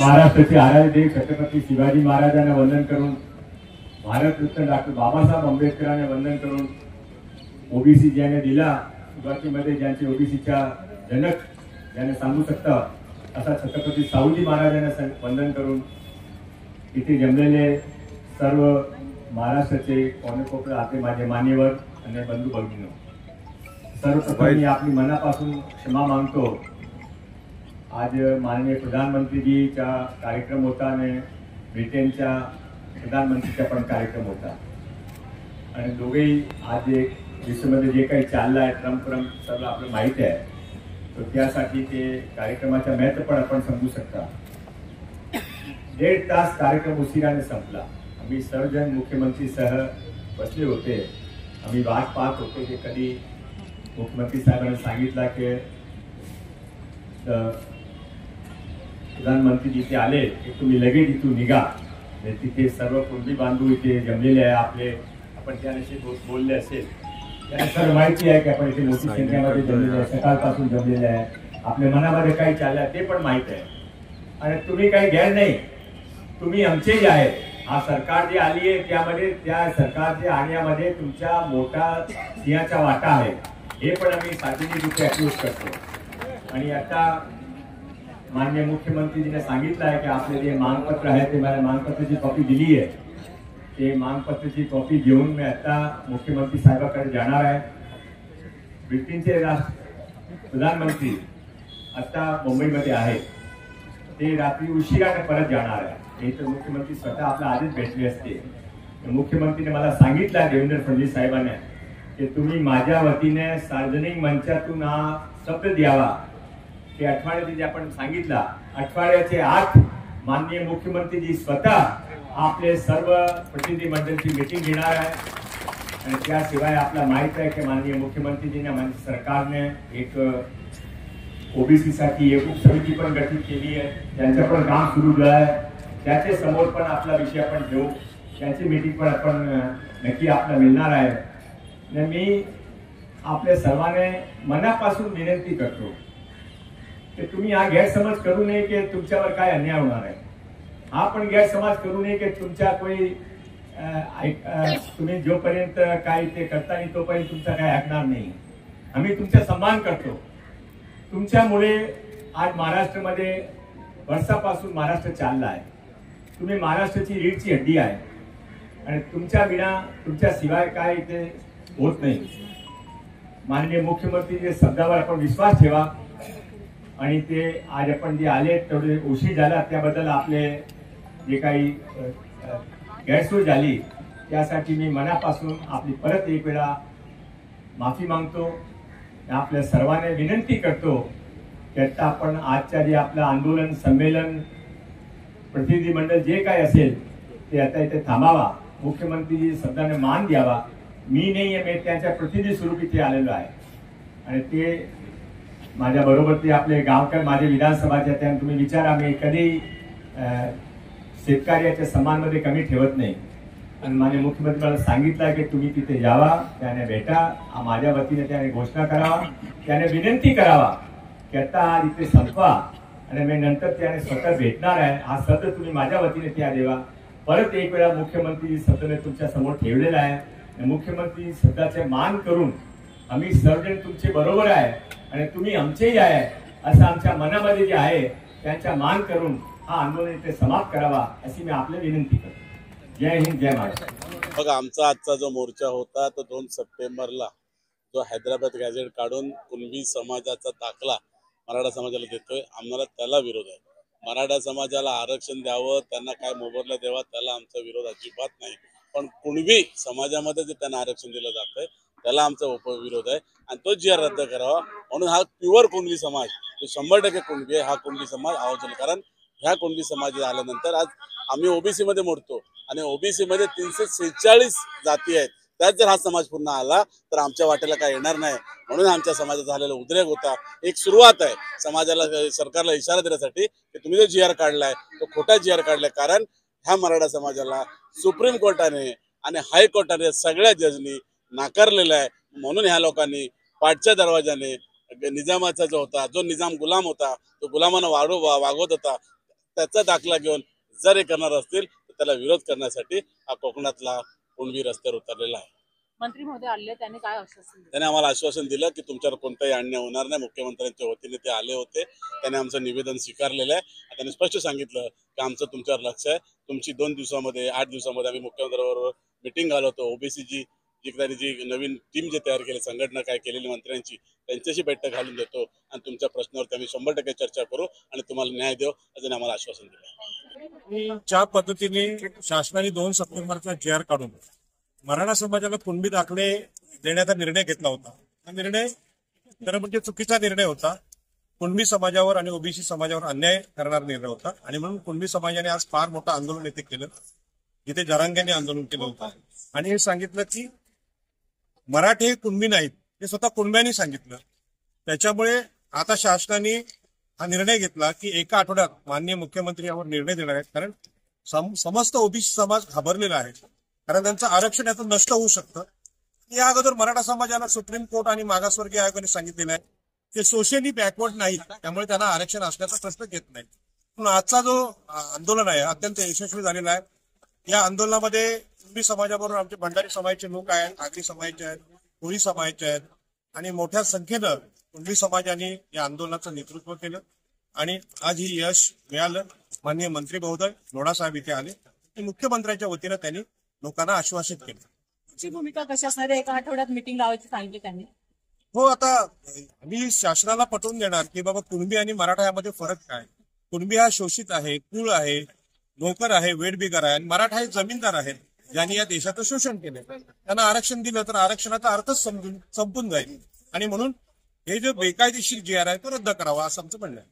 महाराष्ट्राचे आराध्य छत्रपती शिवाजी महाराजांना वंदन करून, भारतरत्न डॉक्टर बाबासाहेब आंबेडकरांना वंदन करून, ओबीसी ज्याने दिला सुरुवातीमध्ये, ज्यांचे ओबीसीच्या जनक ज्याने सांगू शकता असा छत्रपती शाहूजी महाराजांना वंदन करून इथे जमलेले सर्व महाराष्ट्राचे कोणकोपरे आते माझे मान्यवर आणि बंधू भगिनींनो, सर्वप्रथम मी आपली मनापासून क्षमा मागतो। आज माननीय प्रधानमंत्रीजीचा कार्यक्रम होता आणि ब्रिटनच्या प्रधानमंत्रीचा पण कार्यक्रम होता आणि दोघेही आज विश्वमध्ये जे काही चाललं आहे ट्रम्प सर्व आपलं माहिती आहे, तर त्यासाठी ते कार्यक्रमाचा महत्त्व पण आपण समजू शकता। 1.5 तास कार्यक्रम उशिराने संपला। आम्ही सर्वजण मुख्यमंत्री सह बसले होते, आम्ही वाट पाहत होते की कधी मुख्यमंत्री साहेबांनी सांगितलं की प्रधानमंत्री जिथे आले की तुम्ही लगेच इथून निघा। तिथे सर्व कुणबी बांधव इथे जमलेले आहे आपले, आपण त्याविषयी बोलले असेल, त्यांना सर्व माहिती आहे की आपण इथे मोठी संख्येमध्ये जमलेले आहे, सकाळपासून जमलेले आहे, आपल्या मनामध्ये काय चाललं आहे ते पण माहित आहे आणि तुम्ही काही गैर नाही, तुम्ही आमचे जे आहे। हा सरकार जे आली आहे त्यामध्ये त्या सरकारच्या आणण्यामध्ये तुमचा मोठा सिंहाचा वाटा आहे, हे पण आम्ही सार्वजनिक अप्रोच करतो। आणि आता माननीय मुख्यमंत्रीजीने सांगितलं आहे की आपले जे मागपत्र आहे ते मला मागपत्राची कॉपी दिली आहे, ते मागपत्राची कॉपी घेऊन मी आता मुख्यमंत्री साहेबांकडे जाणार आहे। ब्रिटनचे प्रधानमंत्री आता मुंबईमध्ये आहे, ते रात्री उशिराने परत जाणार आहे, नाही तर मुख्यमंत्री स्वतः आपल्या आधीच भेटले असते। मुख्यमंत्रीने मला सांगितलं देवेंद्र फडणवीस साहेबांनी की तुम्ही माझ्या वतीने सार्वजनिक मंचातून हा शब्द द्यावा की आठवड्यात जे आपण सांगितलं, आठवड्याचे 8 माननीय मुख्यमंत्रीजी स्वतः आपले सर्व प्रतिनिधी मंडळाची मीटिंग घेणार आहे आणि त्याशिवाय आपल्याला माहित आहे की माननीय मुख्यमंत्रीजीने म्हणजे सरकारने एक ओबीसी साठी एक उपसमिती पण गठीत केली आहे, त्यांचं पण काम सुरू आहे, त्याचे समोर पण आपला विषय आपण घेऊ, त्याची मीटिंग पण आपण नक्की आपल्याला मिळणार आहे। मी आपल्या सर्वांना मनापासून विनंती करतो की तुम्ही हा गैरसमज करू नये की तुमच्यावर काय अन्याय होणार आहे, हा पण गैरसमज करू नये की तुमच्या कोई तुम्ही जोपर्यंत काय ते करता नाही तोपर्यंत तुमचा काय ऐकणार नाही। आम्ही तुमचा सन्मान करतो, तुमच्यामुळे आज महाराष्ट्रामध्ये वर्षापासून महाराष्ट्र चालला आहे, तुम्ही महाराष्ट्राची रीढची हड्डी आहे आणि तुमच्या विना तुमच्या शिवाय काय इथे होत नाही। माननीय मुख्यमंत्रीच्या शब्दावर आपण विश्वास ठेवा आणि ते आज आपण जे आले तेवढे उशीर झाला त्याबद्दल आपले जे काही गैरसोय झाली त्यासाठी मी मनापासून आपली परत एक वेळा माफी मागतो। आपल्या सर्वांना विनंती करतो की आता आपण आजच्या जे आपलं आंदोलन संमेलन प्रतिनिधी मंडळ जे काय असेल ते आता इथे थांबावा, मुख्यमंत्री शब्दाने मान द्यावा। मी नाही आहे, मी त्यांच्या प्रतिनिधी स्वरूप इथे आलेलो आहे आणि ते माझ्या बरोबर ते आपले गावकर माझे विधानसभाचे त्यांना तुम्ही विचारा, मी कधी शेतकऱ्याच्या समानमध्ये कमी ठेवत नाही आणि माझे मुख्यमंत्री मला सांगितलं की तुम्ही तिथे जावा, त्याने भेटा, माझ्या वतीने त्याने घोषणा करावा, त्याने विनंती करावा की आता आज इथे संपवा आणि मी नंतर त्याने स्वतः भेटणार आहे, हा शब्द तुम्ही माझ्या वतीने त्या देवा। परत एक वेळा मुख्यमंत्री शब्दाने तुमच्या समोर ठेवलेला आहे, मुख्यमंत्री शब्दाचे मान करून आम्ही सर्वजण तुमचे बरोबर आहे आणि तुम्ही आमचेही आहे असं आमच्या मनामध्ये जे आहे त्यांचा मान करून हा आंदोलन इथे समाप्त करावा अशी मी आपले विनंती करतो। जय हिंद, जय महाराष्ट्र। बघा, आमचा आजचा जो मोर्चा होता तो 2 सप्टेंबरला जो हैदराबाद गॅझेट काढून कुणबी समाजाचा दाखला मराठा समाजाला देतोय, आम्हाला त्याला विरोध आहे। मराठा समाजाला आरक्षण द्यावं, त्यांना काय मोबदला द्यावा, त्याला आमचा विरोध अजिबात नाही, पण कुणबी समाजामध्ये जे त्यांना आरक्षण दिलं जातंय त्याला आमचा उपविरोध आहे आणि तो जी रद्द करावा। म्हणून हा प्युअर कुणबी समाज जो 100% कुणबी आहे, हा कुणबी समाज आवाज, कारण ह्या कुणबी समाज आल्यानंतर आज आम्ही ओबीसी मध्ये मोडतो आणि ओबीसी मध्ये 346 जाती आहेत, त्यात जर हा समाज पुन्हा आला तर आमच्या वाट्याला काय येणार नाही। म्हणून आमच्या समाजात झालेला उद्रेक होता, एक सुरुवात आहे समाजाला सरकारला इशारा देण्यासाठी की तुम्ही जो GR काढलाय तो खोटा GR काढलाय, कारण ह्या मराठा समाजाला सुप्रीम कोर्टाने आणि हायकोर्टाने सगळ्या जजनी नाकारलेलं आहे। म्हणून ह्या लोकांनी पाठच्या दरवाजाने निजामाचा जो होता, जो निजाम गुलाम होता, तो गुलामांना वागवत होता, त्याचा दाखला घेऊन जर हे करणार असतील तर त्याला विरोध करण्यासाठी हा कोकणातला कुणबी रस्त्यावर उतरलेला आहे. मंत्री महोदय आले, त्यांनी काय आश्वासन दिलं? त्याने आम्हाला आश्वासन दिलं की तुमच्यावर कोणताही अन्याय होणार नाही. मुख्यमंत्र्यांच्या वतीने ते आले होते, त्याने आमचं निवेदन स्वीकारलेलं आहे. त्यांनी स्पष्ट सांगितलं की आमचं तुमच्यावर लक्ष आहे. तुमची 2 दिवसामध्ये 8 दिवसामध्ये आम्ही मुख्यमंत्र्यांबरोबर मिटिंग घालवतो. ओबीसीची जी नवीन टीम जे तयार केली, संघटना काय केलेली मंत्र्यांची, त्यांच्याशी बैठक घालून देतो आणि तुमच्या प्रश्नावर आम्ही 100% चर्चा करू आणि तुम्हाला न्याय देऊ असं आम्हाला आश्वासन दिलं. ज्या पद्धतीने शासनाने 2 सप्टेंबरचा JR काढून मराठा समाजाला कुणबी दाखले देण्याचा निर्णय घेतला होता, हा निर्णय खरं म्हणजे चुकीचा निर्णय होता. कुणबी समाजावर आणि ओबीसी समाजावर अन्याय करणारा निर्णय होता आणि म्हणून कुणबी समाजाने आज फार मोठं आंदोलन येथे केलं, जिथे जरांग्याने आंदोलन केलं होतं आणि हे सांगितलं की मराठे कुणबी नाहीत, हे स्वतः कुणब्यांनी सांगितलं. त्याच्यामुळे आता शासनाने हा निर्णय घेतला की एका आठवड्यात माननीय मुख्यमंत्री यावर निर्णय देणार आहेत. कारण समस्त ओबीसी समाज घाबरलेला आहे, कारण त्यांचं आरक्षण यातून नष्ट होऊ शकतं. या अगोदर मराठा समाजाला सुप्रीम कोर्ट आणि मागासवर्गीय आयोगाने सांगितलेलं आहे ते सोशली बॅकवर्ड नाहीत, त्यामुळे त्यांना आरक्षण असण्याचा प्रश्न येत नाही. पण आजचा जो आंदोलन आहे अत्यंत यशस्वी झालेला आहे. या आंदोलनामध्ये कुणबी समाजाबरोबर आमचे भंडारी समाजाचे लोक आहेत, आगरी समाजाचे आहेत, कोळी समाजाचे आहेत आणि मोठ्या संख्येनं कुणबी समाजाने या आंदोलनाचं नेतृत्व केलं आणि आज ही यश मिळालं. माननीय मंत्री महोदय लोढा साहेब इथे आले आणि मुख्यमंत्र्यांच्या वतीनं त्यांनी लोकांना आश्वासित केलं. तुमची भूमिका कशी असणार आहे? एका आठवड्यात मीटिंग लावायची सांगितली त्यांनी. हो, आता आम्ही शासनाला पटवून देणार की बाबा कुणबी आणि मराठा यामध्ये फरक काय. कुणबी हा शोषित आहे, कुळ आहे, नोकर आहे, वेठबिगार आहे आणि मराठा हे जमीनदार आहेत ज्यांनी या देशाचं शोषण केलं. त्यांना आरक्षण दिलं तर आरक्षणाचा अर्थच संपून जाईल आणि म्हणून हे जो बेकायदेशीर JR आहे तो रद्द करावा असं आमचं म्हणणं आहे.